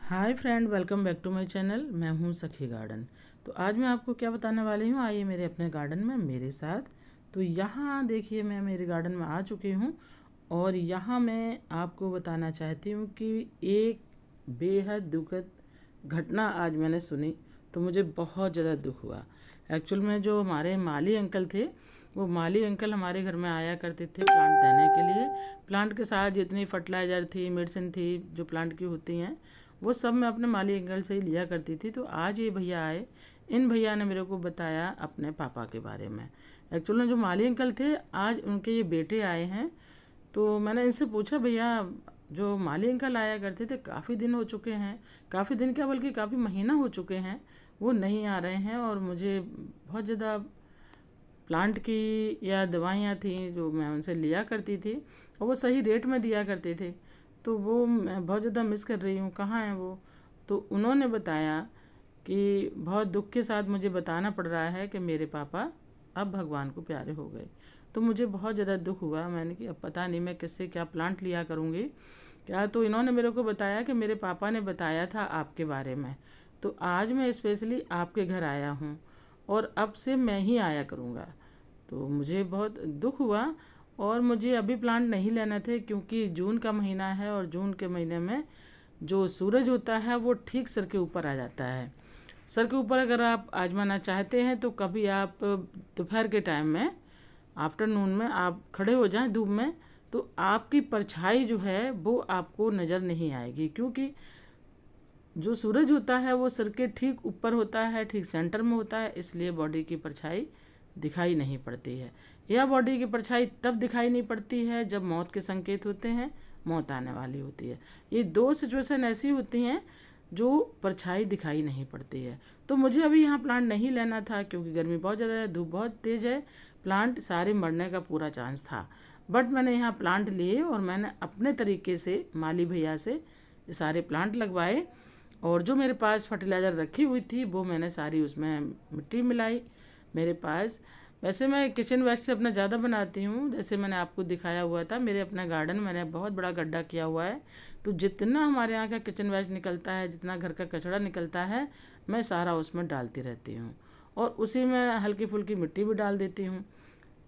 Hi friend, welcome back to my channel. मैं हूँ सखी गार्डन। तो आज मैं आपको क्या बताने वाली हूँ, आइए मेरे अपने गार्डन में मेरे साथ। तो यहाँ देखिए, मैं मेरे गार्डन में आ चुकी हूँ और यहाँ मैं आपको बताना चाहती हूँ कि एक बेहद दुखद घटना आज मैंने सुनी, तो मुझे बहुत ज़्यादा दुख हुआ। एक्चुअल में जो हमारे माली अंकल थे, वो माली अंकल हमारे घर में आया करते थे प्लांट देने के लिए। प्लांट के साथ जितनी फर्टिलाइज़र थी, मेडिसिन थी, जो प्लांट की होती हैं, वो सब मैं अपने माली अंकल से ही लिया करती थी। तो आज ये भैया आए, इन भैया ने मेरे को बताया अपने पापा के बारे में। एक्चुअल में जो माली अंकल थे, आज उनके ये बेटे आए हैं। तो मैंने इनसे पूछा, भैया जो माली अंकल आया करते थे, काफ़ी दिन हो चुके हैं, काफ़ी दिन क्या बल्कि काफ़ी महीना हो चुके हैं, वो नहीं आ रहे हैं। और मुझे बहुत ज़्यादा प्लांट की या दवाइयाँ थी जो मैं उनसे लिया करती थी, और वो सही रेट में दिया करते थे, तो वो मैं बहुत ज़्यादा मिस कर रही हूँ। कहाँ हैं वो? तो उन्होंने बताया कि बहुत दुख के साथ मुझे बताना पड़ रहा है कि मेरे पापा अब भगवान को प्यारे हो गए। तो मुझे बहुत ज़्यादा दुख हुआ। मैंने कि अब पता नहीं मैं किससे क्या प्लांट लिया करूँगी क्या। तो इन्होंने मेरे को बताया कि मेरे पापा ने बताया था आपके बारे में। तो आज मैं स्पेशली आपके घर आया हूँ और अब से मैं ही आया करूँगा। तो मुझे बहुत दुख हुआ। और मुझे अभी प्लांट नहीं लेना थे, क्योंकि जून का महीना है और जून के महीने में जो सूरज होता है वो ठीक सर के ऊपर आ जाता है। सर के ऊपर अगर आप आजमाना चाहते हैं तो कभी आप दोपहर के टाइम में, आफ्टरनून में आप खड़े हो जाएं धूप में, तो आपकी परछाई जो है वो आपको नज़र नहीं आएगी, क्योंकि जो सूरज होता है वो सर के ठीक ऊपर होता है, ठीक सेंटर में होता है, इसलिए बॉडी की परछाई दिखाई नहीं पड़ती है। यह बॉडी की परछाई तब दिखाई नहीं पड़ती है जब मौत के संकेत होते हैं, मौत आने वाली होती है। ये दो सिचुएशन ऐसी होती हैं जो परछाई दिखाई नहीं पड़ती है। तो मुझे अभी यहाँ प्लांट नहीं लेना था, क्योंकि गर्मी बहुत ज़्यादा है, धूप बहुत तेज़ है, प्लांट सारे मरने का पूरा चांस था। बट मैंने यहाँ प्लांट लिए और मैंने अपने तरीके से माली भैया से सारे प्लांट लगवाए। और जो मेरे पास फर्टिलाइज़र रखी हुई थी वो मैंने सारी उसमें मिट्टी मिलाई। मेरे पास वैसे मैं किचन वेस्ट से अपना ज़्यादा बनाती हूँ, जैसे मैंने आपको दिखाया हुआ था। मेरे अपना गार्डन मैंने बहुत बड़ा गड्ढा किया हुआ है, तो जितना हमारे यहाँ का किचन वेस्ट निकलता है, जितना घर का कचरा निकलता है, मैं सारा उसमें डालती रहती हूँ। और उसी में हल्की फुल्की मिट्टी भी डाल देती हूँ,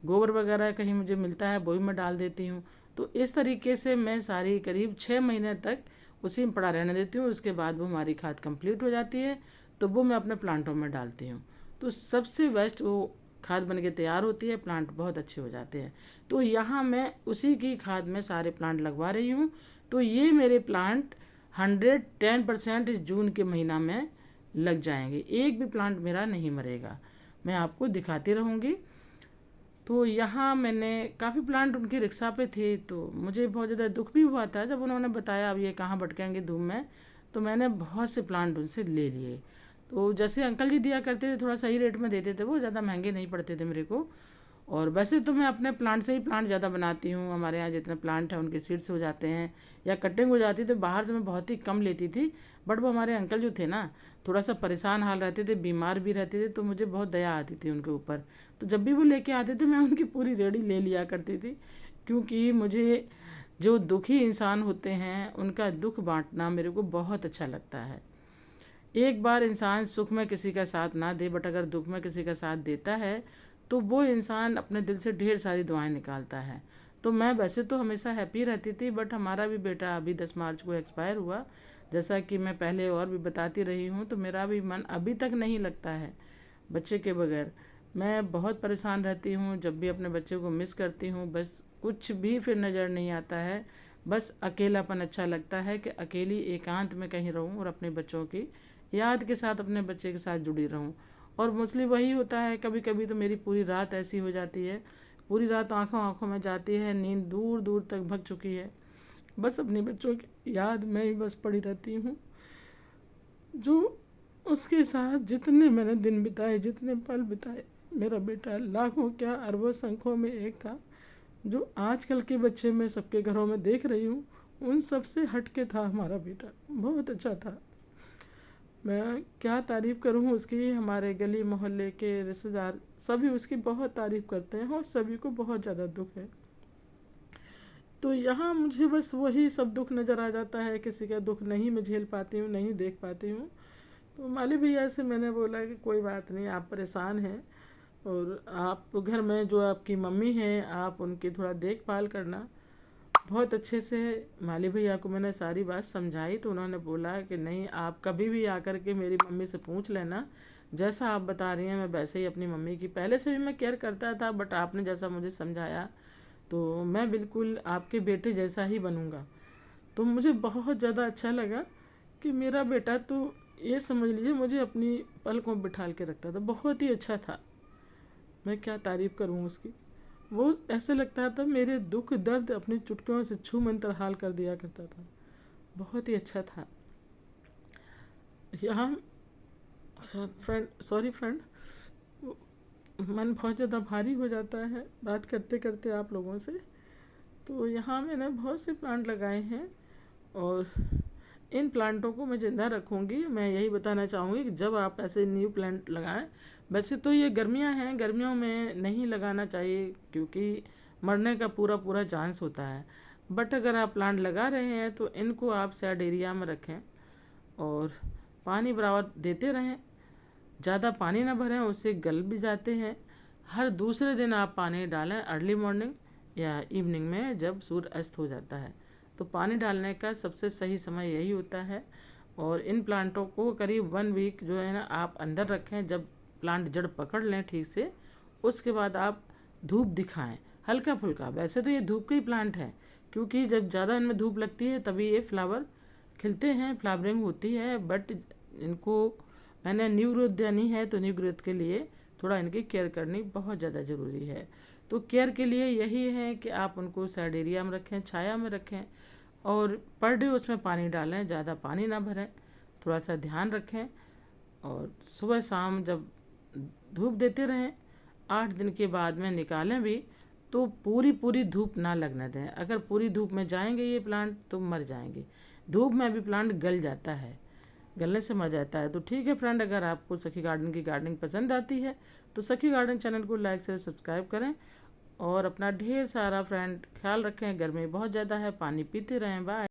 गोबर वगैरह कहीं मुझे मिलता है वो भी मैं डाल देती हूँ। तो इस तरीके से मैं सारी करीब 6 महीने तक उसी में पड़ा रहने देती हूँ। उसके बाद वो हमारी खाद कंप्लीट हो जाती है, तो वो मैं अपने प्लांटों में डालती हूँ। तो सबसे बेस्ट वो खाद बन के तैयार होती है, प्लांट बहुत अच्छे हो जाते हैं। तो यहाँ मैं उसी की खाद में सारे प्लांट लगवा रही हूँ। तो ये मेरे प्लांट 110% इस जून के महीना में लग जाएंगे, एक भी प्लांट मेरा नहीं मरेगा। मैं आपको दिखाती रहूँगी। तो यहाँ मैंने काफ़ी प्लांट उनकी रिक्शा पे थे, तो मुझे बहुत ज़्यादा दुख भी हुआ था जब उन्होंने बताया अब ये कहाँ भटकेंगे धूप में। तो मैंने बहुत से प्लांट उनसे ले लिए। तो जैसे अंकल जी दिया करते थे, थोड़ा सही रेट में देते थे, वो ज़्यादा महंगे नहीं पड़ते थे मेरे को। और वैसे तो मैं अपने प्लांट से ही प्लांट ज़्यादा बनाती हूँ। हमारे यहाँ जितने प्लांट हैं उनके सीड्स हो जाते हैं या कटिंग हो जाती है, तो बाहर से मैं बहुत ही कम लेती थी। बट वो हमारे अंकल जो थे ना, थोड़ा सा परेशान हाल रहते थे, बीमार भी रहते थे, तो मुझे बहुत दया आती थी उनके ऊपर। तो जब भी वो लेके आते थे मैं उनकी पूरी रेडी ले लिया करती थी, क्योंकि मुझे जो दुखी इंसान होते हैं उनका दुख बांटना मेरे को बहुत अच्छा लगता है। एक बार इंसान सुख में किसी का साथ ना दे, बट अगर दुख में किसी का साथ देता है तो वो इंसान अपने दिल से ढेर सारी दुआएं निकालता है। तो मैं वैसे तो हमेशा हैप्पी रहती थी, बट हमारा भी बेटा अभी 10 मार्च को एक्सपायर हुआ। जैसा कि मैं पहले और भी बताती रही हूँ, तो मेरा भी मन अभी तक नहीं लगता है बच्चे के बगैर। मैं बहुत परेशान रहती हूँ, जब भी अपने बच्चे को मिस करती हूँ, बस कुछ भी फिर नज़र नहीं आता है। बस अकेलापन अच्छा लगता है कि अकेली एकांत में कहीं रहूँ और अपने बच्चों की याद के साथ अपने बच्चे के साथ जुड़ी रहूँ। और मोस्टली वही होता है। कभी कभी तो मेरी पूरी रात ऐसी हो जाती है, पूरी रात आंखों आंखों में जाती है, नींद दूर दूर तक भग चुकी है, बस अपने बच्चों की याद में ही बस पड़ी रहती हूँ। जो उसके साथ जितने मैंने दिन बिताए, जितने पल बिताए, मेरा बेटा लाखों क्या अरबों संख्यों में एक था। जो आजकल के बच्चे मैं सबके घरों में देख रही हूँ, उन सब से हट के था हमारा बेटा, बहुत अच्छा था। मैं क्या तारीफ़ करूँ उसकी। हमारे गली मोहल्ले के रिश्तेदार सभी उसकी बहुत तारीफ़ करते हैं और सभी को बहुत ज़्यादा दुख है। तो यहाँ मुझे बस वही सब दुख नज़र आ जाता है, किसी का दुख नहीं मैं झेल पाती हूँ, नहीं देख पाती हूँ। तो माली भैया से मैंने बोला कि कोई बात नहीं, आप परेशान हैं और आप घर में जो आपकी मम्मी हैं आप उनकी थोड़ा देखभाल करना। बहुत अच्छे से माली भैया को मैंने सारी बात समझाई तो उन्होंने बोला कि नहीं, आप कभी भी आकर के मेरी मम्मी से पूछ लेना, जैसा आप बता रही हैं मैं वैसे ही अपनी मम्मी की पहले से भी मैं केयर करता था, बट आपने जैसा मुझे समझाया तो मैं बिल्कुल आपके बेटे जैसा ही बनूंगा। तो मुझे बहुत ज़्यादा अच्छा लगा कि मेरा बेटा तो ये समझ लीजिए मुझे अपनी पलकों में बिठाल के रखता था, बहुत ही अच्छा था। मैं क्या तारीफ़ करूँ उसकी। वो ऐसे लगता था मेरे दुख दर्द अपनी चुटकियों से छू मंतर हाल कर दिया करता था, बहुत ही अच्छा था। यहाँ फ्रेंड, सॉरी फ्रेंड, मन बहुत ज़्यादा भारी हो जाता है बात करते करते आप लोगों से। तो यहाँ मैंने बहुत से प्लांट लगाए हैं और इन प्लांटों को मैं ज़िंदा रखूँगी। मैं यही बताना चाहूँगी कि जब आप ऐसे न्यू प्लांट लगाएं, वैसे तो ये गर्मियाँ हैं, गर्मियों में नहीं लगाना चाहिए क्योंकि मरने का पूरा पूरा चांस होता है, बट अगर आप प्लांट लगा रहे हैं तो इनको आप शेड एरिया में रखें और पानी बराबर देते रहें। ज़्यादा पानी ना भरें, उससे गल भी जाते हैं। हर दूसरे दिन आप पानी डालें, अर्ली मॉर्निंग या इवनिंग में जब सूर्य अस्त हो जाता है तो पानी डालने का सबसे सही समय यही होता है। और इन प्लांटों को करीब 1 वीक जो है ना आप अंदर रखें, जब प्लांट जड़ पकड़ लें ठीक से, उसके बाद आप धूप दिखाएं हल्का फुल्का। वैसे तो ये धूप के ही प्लांट हैं क्योंकि जब ज़्यादा इनमें धूप लगती है तभी ये फ्लावर खिलते हैं, फ्लावरिंग होती है, बट इनको मैंने न्यू ग्रोथ देनी है तो न्यू ग्रोथ के लिए थोड़ा इनकी केयर करनी बहुत ज़्यादा ज़रूरी है। तो केयर के लिए यही है कि आप उनको साइड एरिया में रखें, छाया में रखें और पर डे उसमें पानी डालें, ज़्यादा पानी ना भरें, थोड़ा सा ध्यान रखें और सुबह शाम जब धूप देते रहें। 8 दिन के बाद में निकालें भी तो पूरी पूरी धूप ना लगने दें। अगर पूरी धूप में जाएंगे ये प्लांट तो मर जाएंगे। धूप में भी प्लांट गल जाता है, गलने से मर जाता है। तो ठीक है फ्रेंड, अगर आपको सखी गार्डन की गार्डनिंग पसंद आती है तो सखी गार्डन चैनल को लाइक से सब्सक्राइब करें और अपना ढेर सारा फ्रेंड ख्याल रखें। गर्मी बहुत ज़्यादा है, पानी पीते रहें। बाय।